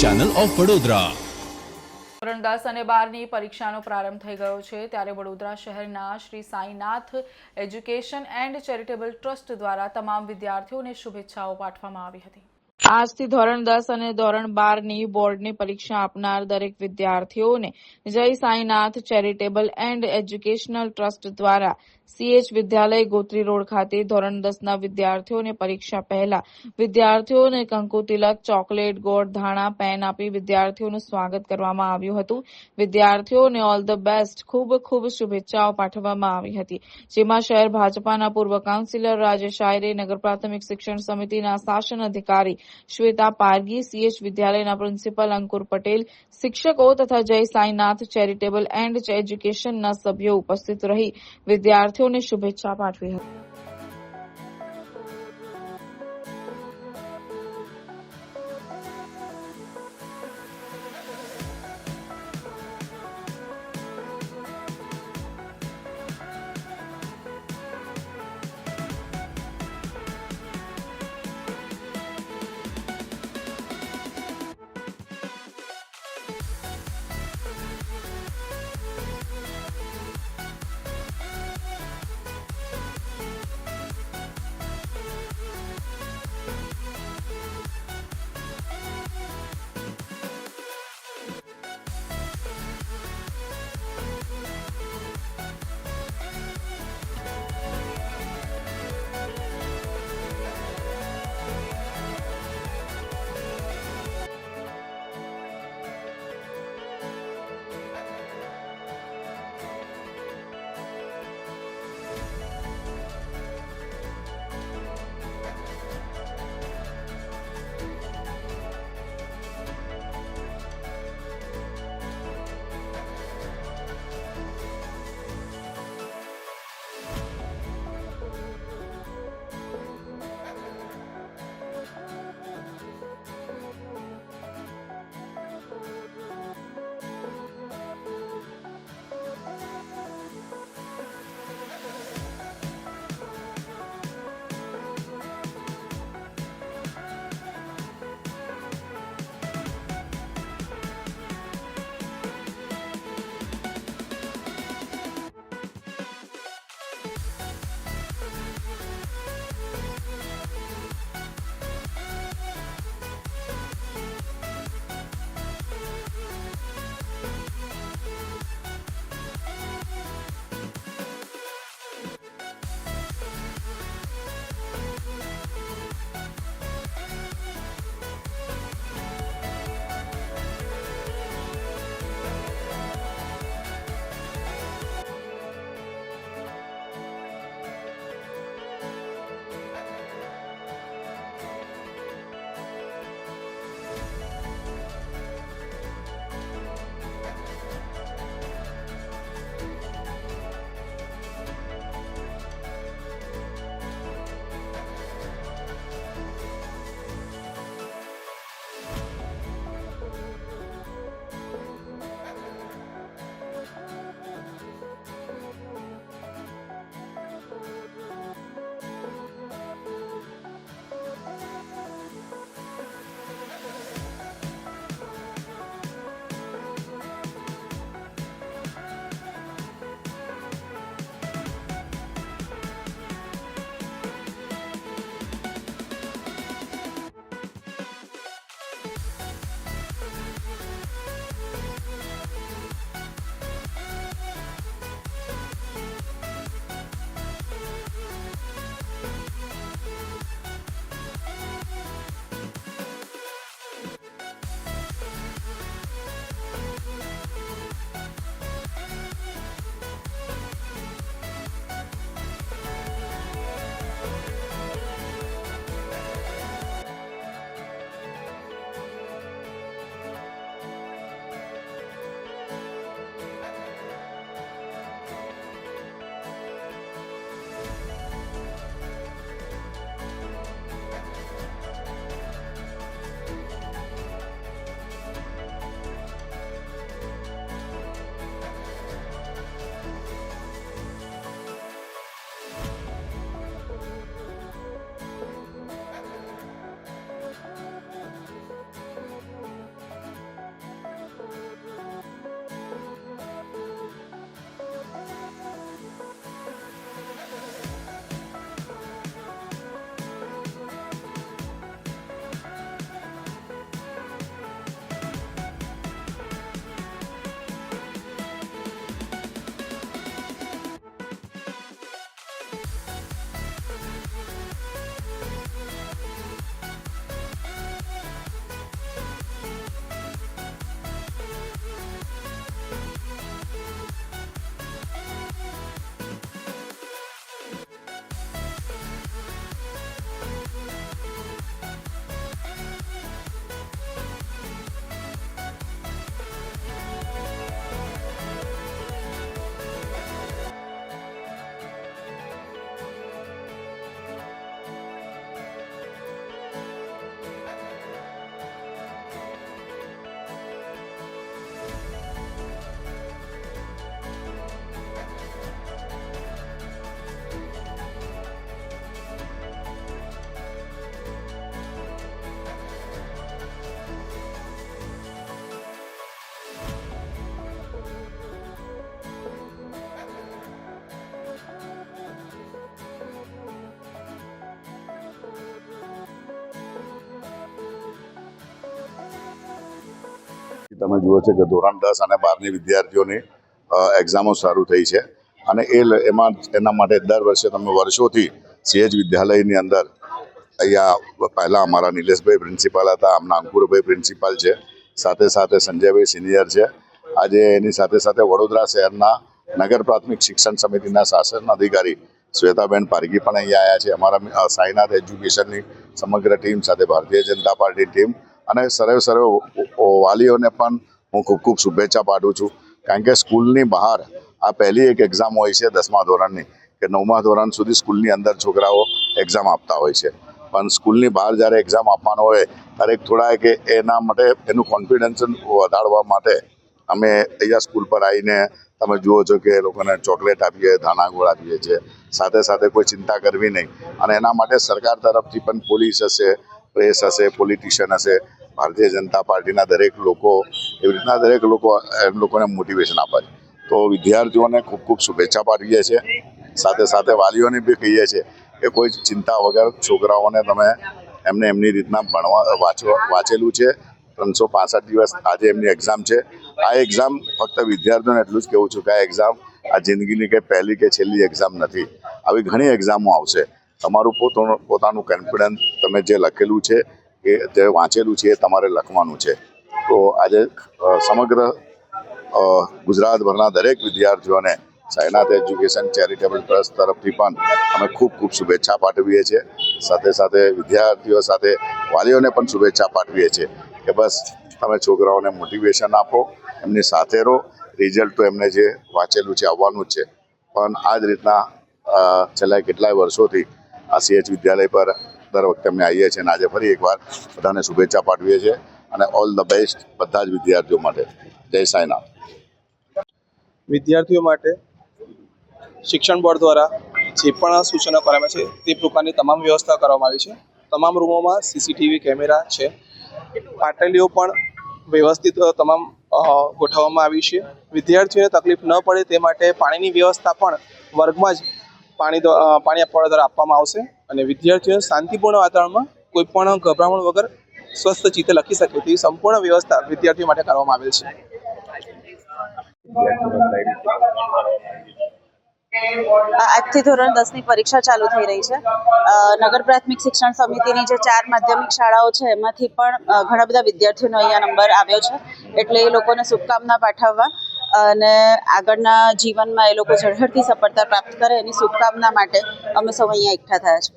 Channel of Vadodara. ધોરણ 10 અને 12ની પરીક્ષાનો પ્રારંભ થઈ ગયો છે ત્યારે વડોદરા શહેરના Shri Sainath education and charitable trust દ્વારા તમામ વિદ્યાર્થીઓને શુભેચ્છાઓ પાઠવવામાં આવી હતી। આજથી ધોરણ 10 અને ધોરણ 12ની બોર્ડની પરીક્ષા આપનાર દરેક વિદ્યાર્થીઓને જય Sainath charitable and educational trust દ્વારા CH વિદ્યાલય ગોત્રી રોડ ખાતે ધોરણ 10ના વિદ્યાર્થીઓને પરીક્ષા પહેલા વિદ્યાર્થીઓને કંકુ તિલક, ચોકલેટ, ગોળ, ધાણા, પેન આપી વિદ્યાર્થીઓનું સ્વાગત કરવામાં આવ્યું હતું। વિદ્યાર્થીઓને ઓલ ધ બેસ્ટ ખૂબ ખૂબ શુભેચ્છાઓ પાઠવવામાં આવી હતી, જેમાં શહેર ભાજપાના પૂર્વ કાઉન્સિલર રાજેશ આયરે, નગર પ્રાથમિક શિક્ષણ સમિતિના શાસન અધિકારી શ્વેતા પારગી, CH વિદ્યાલયના પ્રિન્સિપલ અંકુર પટેલ, શિક્ષકો તથા જય સાંઈનાથ ચેરિટેબલ એન્ડ એજ્યુકેશનના સભ્યો ઉપસ્થિત રહી વિદ્યાર્થીઓને શુભેચ્છા પાઠવી હતી। તમે જુઓ છો કે ધોરણ 10 અને 12ની વિદ્યાર્થીઓની એક્ઝામો શરૂ થઈ છે અને એના માટે દર વર્ષે તમે વર્ષોથી CH વિદ્યાલયની અંદર અહીંયા પહેલાં અમારા નિલેશભાઈ પ્રિન્સિપાલ હતા, હમણાં અંકુરભાઈ પ્રિન્સિપાલ છે, સાથે સાથે સંજયભાઈ સિનિયર છે. આજે એની સાથે સાથે વડોદરા શહેરના નગર પ્રાથમિક શિક્ષણ સમિતિના શાસન અધિકારી શ્વેતાબેન પારગી પણ અહીંયા આવ્યા છે. અમારા સાઈનાથ એજ્યુકેશનની સમગ્ર ટીમ સાથે ભારતીય જનતા પાર્ટી ટીમ અને સર્વે વાલીઓને પણ હું ખૂબ ખૂબ શુભેચ્છા પાઠવું છું. કારણ કે સ્કૂલની બહાર આ પહેલી એક એક્ઝામ હોય છે 10મા ધોરણની કે 9મા ધોરણ સુધી સ્કૂલની અંદર છોકરાઓ એક્ઝામ આપતા હોય છે, પણ સ્કૂલની બહાર જ્યારે એક્ઝામ આપવાનો હોય ત્યારે થોડા કે એના માટે એનું કોન્ફિડન્સ વધારવા માટે અમે અહીંયા સ્કૂલ પર આવીને તમે જુઓ છો કે એ લોકોને ચોકલેટ આપીએ, ધાણાગોળ આપીએ છીએ. સાથે સાથે કોઈ ચિંતા કરવી નહીં અને એના માટે સરકાર તરફથી પણ પોલીસ હશે, પ્રેસ હશે, પોલિટિશિયન હશે, ભારતીય જનતા પાર્ટીના દરેક લોકો, એવી રીતના દરેક લોકો એમ લોકોને મોટિવેશન આપે છે. તો વિદ્યાર્થીઓને ખૂબ ખૂબ શુભેચ્છા પાઠવીએ છીએ. સાથે સાથે વાલીઓને બી કહીએ છીએ કે કોઈ ચિંતા વગર છોકરાઓને તમે એમને એમની રીતના વાંચેલું છે. 365 દિવસ આજે એમની એક્ઝામ છે. આ એક્ઝામ ફક્ત વિદ્યાર્થીઓને એટલું જ કહેવું છું કે આ એક્ઝામ આ જિંદગીની કે પહેલી કે છેલ્લી એક્ઝામ નથી. આવી ઘણી એક્ઝામો આવશે. તમારું પોતાનું કોન્ફિડન્સ, તમે જે લખેલું છે કે જે વાંચેલું છે એ તમારે લખવાનું છે. તો આજે સમગ્ર ગુજરાતભરના દરેક વિદ્યાર્થીઓને સાઈનાથ એજ્યુકેશન ચેરિટેબલ ટ્રસ્ટ તરફથી પણ અમે ખૂબ ખૂબ શુભેચ્છા પાઠવીએ છીએ. સાથે સાથે વિદ્યાર્થીઓ સાથે વાલીઓને પણ શુભેચ્છા પાઠવીએ છીએ કે બસ તમે છોકરાઓને મોટિવેશન આપો, એમની સાથે રહો. રિઝલ્ટ તો એમને જે વાંચેલું છે આવવાનું જ છે, પણ આ જ રીતના છેલ્લા કેટલાય વર્ષોથી આ CH વિદ્યાલય પર દર વખતે અમે આવીએ છીએ અને આજે ફરી એકવાર બધાને શુભેચ્છા પાઠવીએ છીએ અને ઓલ ધ બેસ્ટ બધા જ વિદ્યાર્થીઓ માટે. જય સાઈનાથ. વિદ્યાર્થીઓ માટે શિક્ષણ બોર્ડ દ્વારા જે પણ સૂચનો કરવામાં છે તે પ્રકારની તમામ વ્યવસ્થા કરવામાં આવી છે. તમામ રૂમોમાં CCTV કેમેરા છે. પાટલીઓ પણ વ્યવસ્થિત તમામ ગોઠવવામાં આવી છે. વિદ્યાર્થીઓને તકલીફ ન પડે તે માટે પાણીની વ્યવસ્થા પણ વર્ગમાં જ પાણી આપવા દ્વારા આપવામાં આવશે અને વિદ્યાર્થીઓને શાંતિપૂર્ણ વાતાવરણમાં કોઈ પણ ગભરામણ વગર સ્વસ્થ ચિત્તે લખી શકે તેવી સંપૂર્ણ વ્યવસ્થા વિદ્યાર્થીઓ માટે કરવામાં આવેલ છે. આજથી ધોરણ 10ની પરીક્ષા ચાલુ થઈ રહી છે. નગર પ્રાથમિક શિક્ષણ સમિતિની જે 4 માધ્યમિક શાળાઓ છે એમાંથી પણ ઘણા બધા વિદ્યાર્થીઓનો અહીંયા નંબર આવ્યો છે, એટલે એ લોકોને શુભકામના પાઠવવા અને આગળના જીવનમાં એ લોકો ઝળહળતી સફળતા પ્રાપ્ત કરે એની શુભકામના માટે અમે સૌ અહીંયા એકઠા થયા છે.